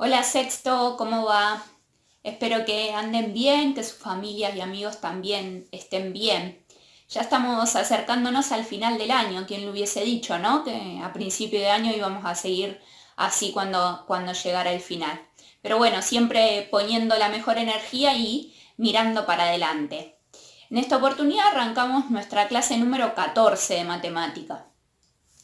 Hola Sexto, ¿cómo va? Espero que anden bien, que sus familias y amigos también estén bien. Ya estamos acercándonos al final del año, ¿quién lo hubiese dicho, no? Que a principio de año íbamos a seguir así cuando llegara el final. Pero bueno, siempre poniendo la mejor energía y mirando para adelante. En esta oportunidad arrancamos nuestra clase número 14 de matemática.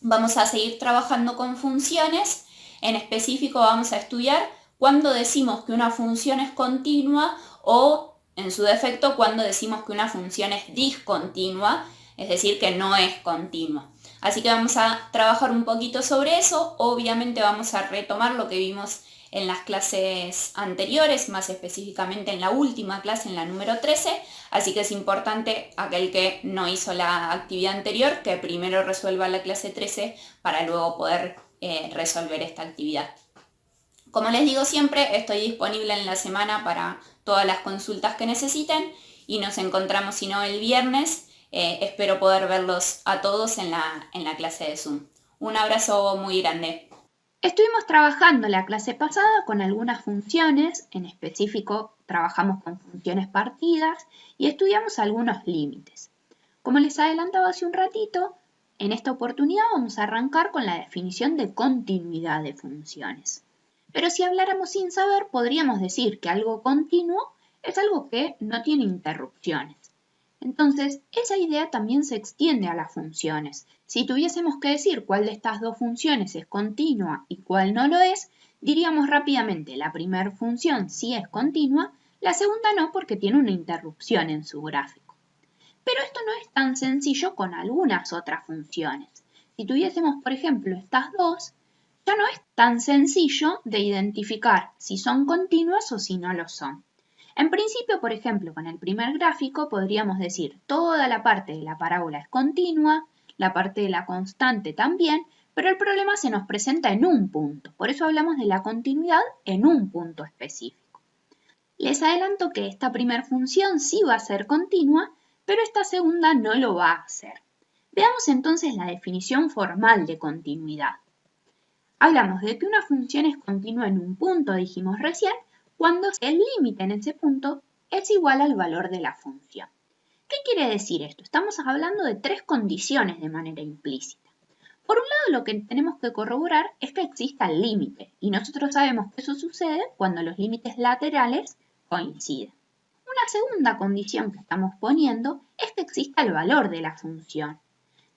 Vamos a seguir trabajando con funciones. En específico vamos a estudiar cuándo decimos que una función es continua o, en su defecto, cuándo decimos que una función es discontinua, es decir, que no es continua. Así que vamos a trabajar un poquito sobre eso. Obviamente vamos a retomar lo que vimos en las clases anteriores, más específicamente en la última clase, en la número 13, así que es importante aquel que no hizo la actividad anterior, que primero resuelva la clase 13 para luego poder resolver esta actividad. Como les digo siempre, estoy disponible en la semana para todas las consultas que necesiten y nos encontramos, si no, el viernes. Espero poder verlos a todos en la clase de Zoom. Un abrazo muy grande. Estuvimos trabajando la clase pasada con algunas funciones, en específico trabajamos con funciones partidas y estudiamos algunos límites. Como les adelantaba hace un ratito, en esta oportunidad vamos a arrancar con la definición de continuidad de funciones. Pero si habláramos sin saber, podríamos decir que algo continuo es algo que no tiene interrupciones. Entonces, esa idea también se extiende a las funciones. Si tuviésemos que decir cuál de estas dos funciones es continua y cuál no lo es, diríamos rápidamente la primera función sí es continua, la segunda no porque tiene una interrupción en su gráfico. Pero esto no es tan sencillo con algunas otras funciones. Si tuviésemos, por ejemplo, estas dos, ya no es tan sencillo de identificar si son continuas o si no lo son. En principio, por ejemplo, con el primer gráfico podríamos decir toda la parte de la parábola es continua, la parte de la constante también, pero el problema se nos presenta en un punto. Por eso hablamos de la continuidad en un punto específico. Les adelanto que esta primera función sí va a ser continua, pero esta segunda no lo va a hacer. Veamos entonces la definición formal de continuidad. Hablamos de que una función es continua en un punto, dijimos recién, cuando el límite en ese punto es igual al valor de la función. ¿Qué quiere decir esto? Estamos hablando de tres condiciones de manera implícita. Por un lado, lo que tenemos que corroborar es que exista el límite, y nosotros sabemos que eso sucede cuando los límites laterales coinciden. Una segunda condición que estamos poniendo es que exista el valor de la función.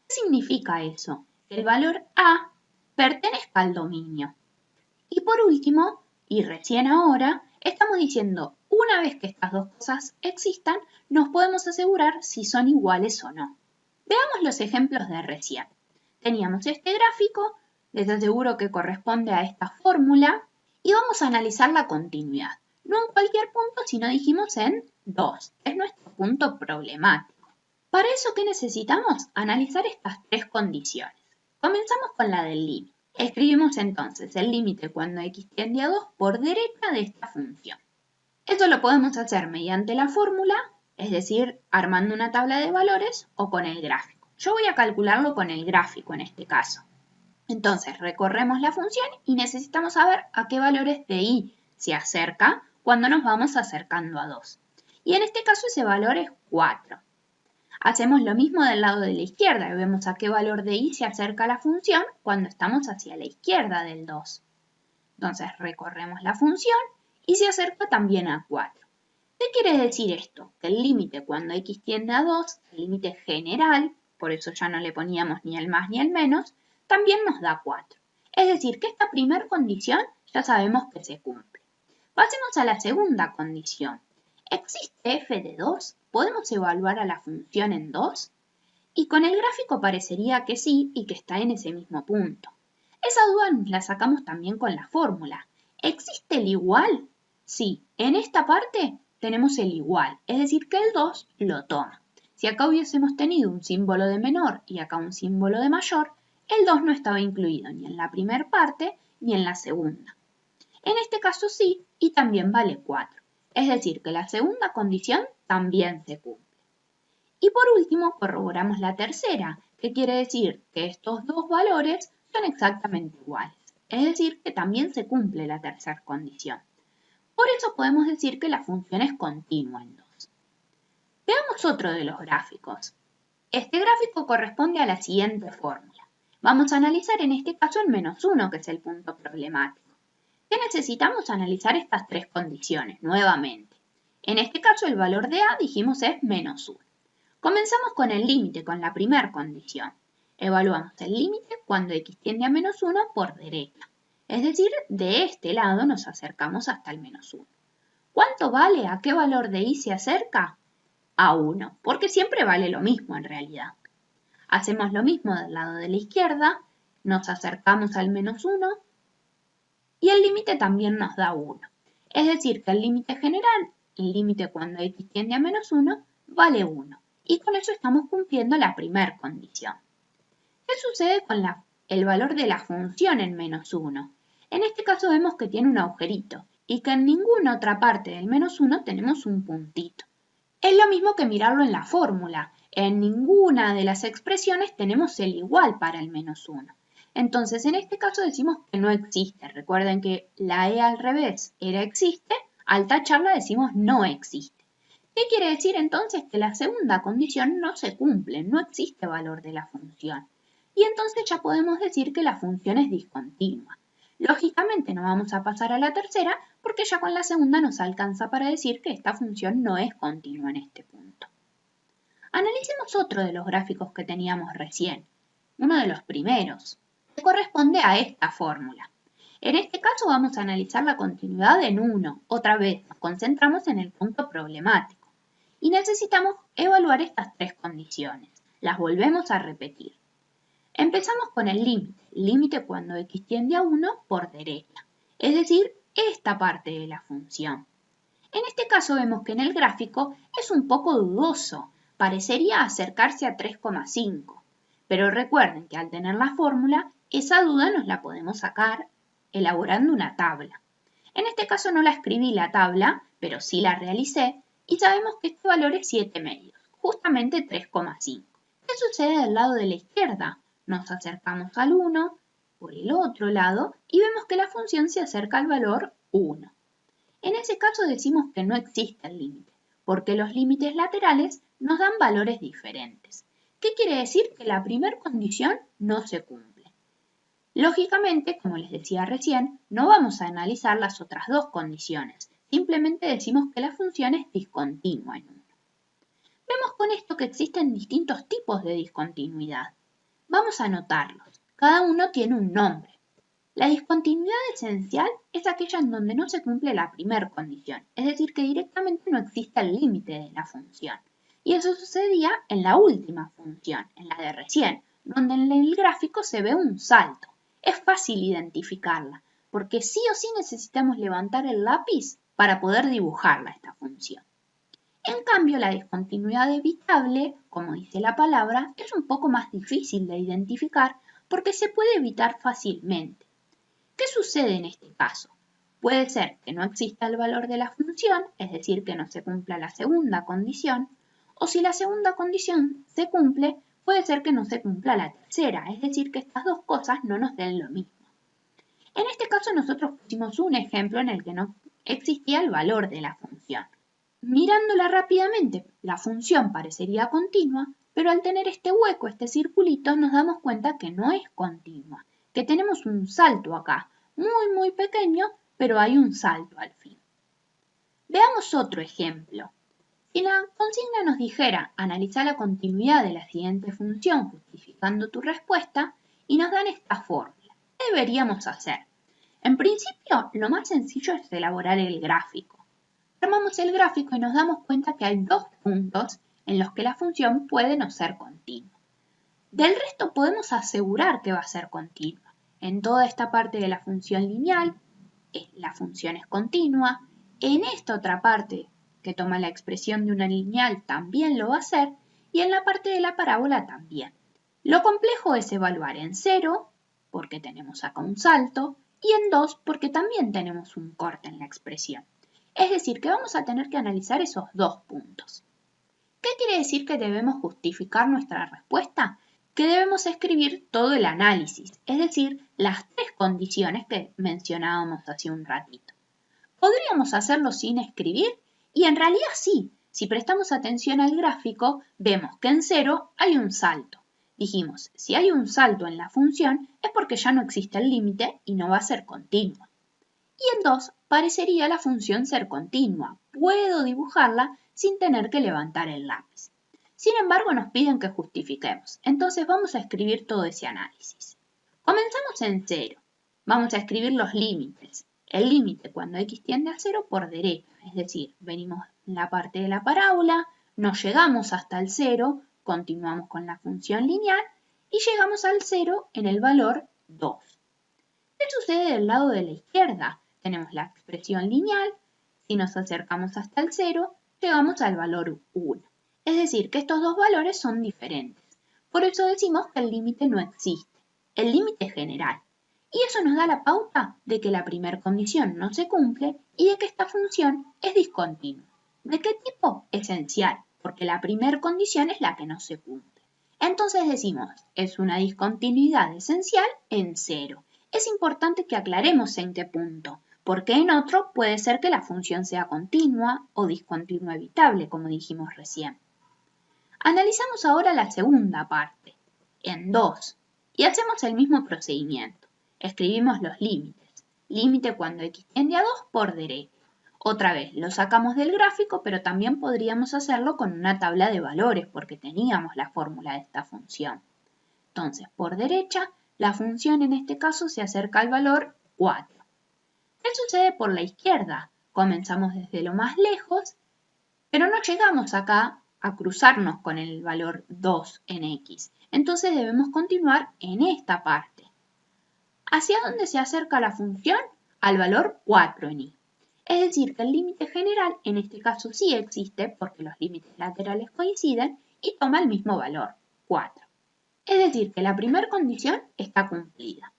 ¿Qué significa eso? Que el valor a pertenezca al dominio. Y por último, y recién ahora, estamos diciendo, una vez que estas dos cosas existan, nos podemos asegurar si son iguales o no. Veamos los ejemplos de recién. Teníamos este gráfico, les aseguro que corresponde a esta fórmula, y vamos a analizar la continuidad. No en cualquier punto, sino dijimos en 2. Es nuestro punto problemático. Para eso, ¿qué necesitamos? Analizar estas tres condiciones. Comenzamos con la del límite. Escribimos entonces el límite cuando x tiende a 2 por derecha de esta función. Esto lo podemos hacer mediante la fórmula, es decir, armando una tabla de valores o con el gráfico. Yo voy a calcularlo con el gráfico en este caso. Entonces recorremos la función y necesitamos saber a qué valores de y se acerca cuando nos vamos acercando a 2. Y en este caso ese valor es 4. Hacemos lo mismo del lado de la izquierda y vemos a qué valor de y se acerca la función cuando estamos hacia la izquierda del 2. Entonces recorremos la función y se acerca también a 4. ¿Qué quiere decir esto? Que el límite cuando x tiende a 2, el límite general, por eso ya no le poníamos ni el más ni el menos, también nos da 4. Es decir, que esta primera condición ya sabemos que se cumple. Pasemos a la segunda condición. ¿Existe f de 2? ¿Podemos evaluar a la función en 2? Y con el gráfico parecería que sí y que está en ese mismo punto. Esa duda nos la sacamos también con la fórmula. ¿Existe el igual? Sí, en esta parte tenemos el igual, es decir que el 2 lo toma. Si acá hubiésemos tenido un símbolo de menor y acá un símbolo de mayor, el 2 no estaba incluido ni en la primera parte ni en la segunda. En este caso sí, y también vale 4. Es decir, que la segunda condición también se cumple. Y por último, corroboramos la tercera, que quiere decir que estos dos valores son exactamente iguales. es decir, que también se cumple la tercera condición. Por eso podemos decir que la función es continua en 2. Veamos otro de los gráficos. Este gráfico corresponde a la siguiente fórmula. Vamos a analizar en este caso el -1, que es el punto problemático. ¿Qué necesitamos? Analizar estas tres condiciones nuevamente. En este caso el valor de A dijimos es -1. Comenzamos con el límite, con la primera condición. Evaluamos el límite cuando x tiende a -1 por derecha. Es decir, de este lado nos acercamos hasta el -1. ¿Cuánto vale? ¿A qué valor de y se acerca? A 1, porque siempre vale lo mismo en realidad. Hacemos lo mismo del lado de la izquierda, nos acercamos al -1 y el límite también nos da 1. Es decir, que el límite general, el límite cuando x tiende a -1, vale 1. Y con eso estamos cumpliendo la primera condición. ¿Qué sucede con el valor de la función en -1? En este caso vemos que tiene un agujerito y que en ninguna otra parte del -1 tenemos un puntito. Es lo mismo que mirarlo en la fórmula. En ninguna de las expresiones tenemos el igual para el -1. Entonces, en este caso decimos que no existe. Recuerden que la E al revés era existe, al tacharla decimos no existe. ¿Qué quiere decir entonces? Que la segunda condición no se cumple, no existe valor de la función. Y entonces ya podemos decir que la función es discontinua. Lógicamente no vamos a pasar a la tercera porque ya con la segunda nos alcanza para decir que esta función no es continua en este punto. Analicemos otro de los gráficos que teníamos recién, uno de los primeros, que corresponde a esta fórmula. En este caso vamos a analizar la continuidad en 1. Otra vez nos concentramos en el punto problemático y necesitamos evaluar estas tres condiciones. Las volvemos a repetir. Empezamos con el límite cuando x tiende a 1 por derecha, es decir, esta parte de la función. En este caso vemos que en el gráfico es un poco dudoso, parecería acercarse a 3,5, pero recuerden que al tener la fórmula, esa duda nos la podemos sacar elaborando una tabla. En este caso no la escribí la tabla, pero sí la realicé y sabemos que este valor es 7/2, justamente 3,5. ¿Qué sucede del lado de la izquierda? Nos acercamos al 1 por el otro lado y vemos que la función se acerca al valor 1. En ese caso decimos que no existe el límite, porque los límites laterales nos dan valores diferentes. ¿Qué quiere decir? Que la primera condición no se cumple. Lógicamente, como les decía recién, no vamos a analizar las otras dos condiciones, simplemente decimos que la función es discontinua en 1. Vemos con esto que existen distintos tipos de discontinuidad. Vamos a anotarlos. Cada uno tiene un nombre. La discontinuidad esencial es aquella en donde no se cumple la primera condición, es decir, que directamente no existe el límite de la función. Y eso sucedía en la última función, en la de recién, donde en el gráfico se ve un salto. Es fácil identificarla, porque sí o sí necesitamos levantar el lápiz para poder dibujarla esta función. En cambio, la discontinuidad evitable, como dice la palabra, es un poco más difícil de identificar porque se puede evitar fácilmente. ¿Qué sucede en este caso? Puede ser que no exista el valor de la función, es decir, que no se cumpla la segunda condición, o si la segunda condición se cumple, puede ser que no se cumpla la tercera, es decir, que estas dos cosas no nos den lo mismo. En este caso nosotros pusimos un ejemplo en el que no existía el valor de la función. Mirándola rápidamente, la función parecería continua, pero al tener este hueco, este circulito, nos damos cuenta que no es continua, que tenemos un salto acá, muy pequeño, pero hay un salto al fin. Veamos otro ejemplo. Si la consigna nos dijera analizar la continuidad de la siguiente función justificando tu respuesta y nos dan esta fórmula, ¿qué deberíamos hacer? En principio, lo más sencillo es elaborar el gráfico. Armamos el gráfico y nos damos cuenta que hay dos puntos en los que la función puede no ser continua. Del resto podemos asegurar que va a ser continua. En toda esta parte de la función lineal, la función es continua. En esta otra parte, que toma la expresión de una lineal, también lo va a hacer. Y en la parte de la parábola también. Lo complejo es evaluar en 0, porque tenemos acá un salto, y en 2, porque también tenemos un corte en la expresión. Es decir, que vamos a tener que analizar esos dos puntos. ¿Qué quiere decir que debemos justificar nuestra respuesta? que debemos escribir todo el análisis, es decir, las 3 condiciones que mencionábamos hace un ratito. ¿Podríamos hacerlo sin escribir? Y en realidad sí. Si prestamos atención al gráfico, vemos que en 0 hay un salto. Dijimos, si hay un salto en la función es porque ya no existe el límite y no va a ser continua. Y en 2 parecería la función ser continua. Puedo dibujarla sin tener que levantar el lápiz. Sin embargo, nos piden que justifiquemos. Entonces vamos a escribir todo ese análisis. Comenzamos en 0. Vamos a escribir los límites. El límite cuando x tiende a 0 por derecha, es decir, venimos en la parte de la parábola, no llegamos hasta el 0, continuamos con la función lineal y llegamos al 0 en el valor 2. ¿Qué sucede del lado de la izquierda? Tenemos la expresión lineal, si nos acercamos hasta el 0, llegamos al valor 1. Es decir, que estos dos valores son diferentes. Por eso decimos que el límite no existe. El límite es general. Y eso nos da la pauta de que la primera condición no se cumple y de que esta función es discontinua. ¿De qué tipo? Esencial, porque la primera condición es la que no se cumple. Entonces decimos, es una discontinuidad esencial en 0. Es importante que aclaremos en qué punto, porque en otro puede ser que la función sea continua o discontinua evitable, como dijimos recién. Analizamos ahora la segunda parte, en 2, y hacemos el mismo procedimiento. Escribimos los límites. Límite cuando x tiende a 2 por derecha. Otra vez, lo sacamos del gráfico, pero también podríamos hacerlo con una tabla de valores, porque teníamos la fórmula de esta función. Entonces, por derecha, la función en este caso se acerca al valor 4. ¿Qué sucede por la izquierda? Comenzamos desde lo más lejos, pero no llegamos acá a cruzarnos con el valor 2 en x. Entonces debemos continuar en esta parte. ¿Hacia dónde se acerca la función? Al valor 4 en y. Es decir, que el límite general en este caso sí existe porque los límites laterales coinciden y toma el mismo valor, 4. Es decir, que la primera condición está cumplida.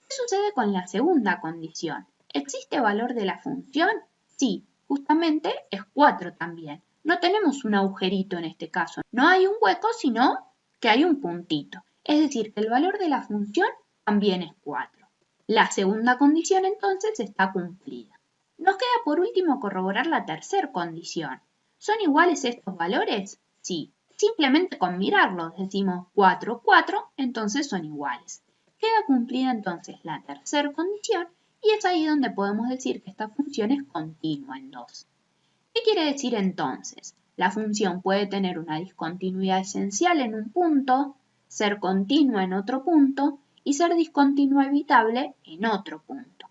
¿Qué sucede con la segunda condición? ¿Existe valor de la función? Sí, justamente es 4 también. No tenemos un agujerito en este caso. No hay un hueco, sino que hay un puntito. Es decir, que el valor de la función también es 4. La segunda condición entonces está cumplida. Nos queda por último corroborar la tercera condición. ¿Son iguales estos valores? Sí. Simplemente con mirarlos decimos 4, 4, entonces son iguales. Queda cumplida entonces la tercera condición y es ahí donde podemos decir que esta función es continua en 2. ¿Qué quiere decir entonces? La función puede tener una discontinuidad esencial en un punto, ser continua en otro punto y ser discontinua evitable en otro punto.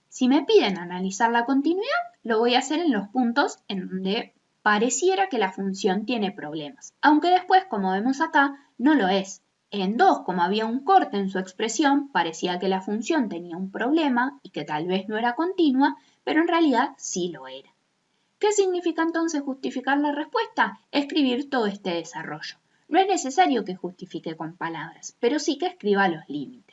Si me piden analizar la continuidad, lo voy a hacer en los puntos en donde pareciera que la función tiene problemas, aunque después, como vemos acá, no lo es. En 2, como había un corte en su expresión, parecía que la función tenía un problema y que tal vez no era continua, pero en realidad sí lo era. ¿Qué significa entonces justificar la respuesta? Escribir todo este desarrollo. No es necesario que justifique con palabras, pero sí que escriba los límites.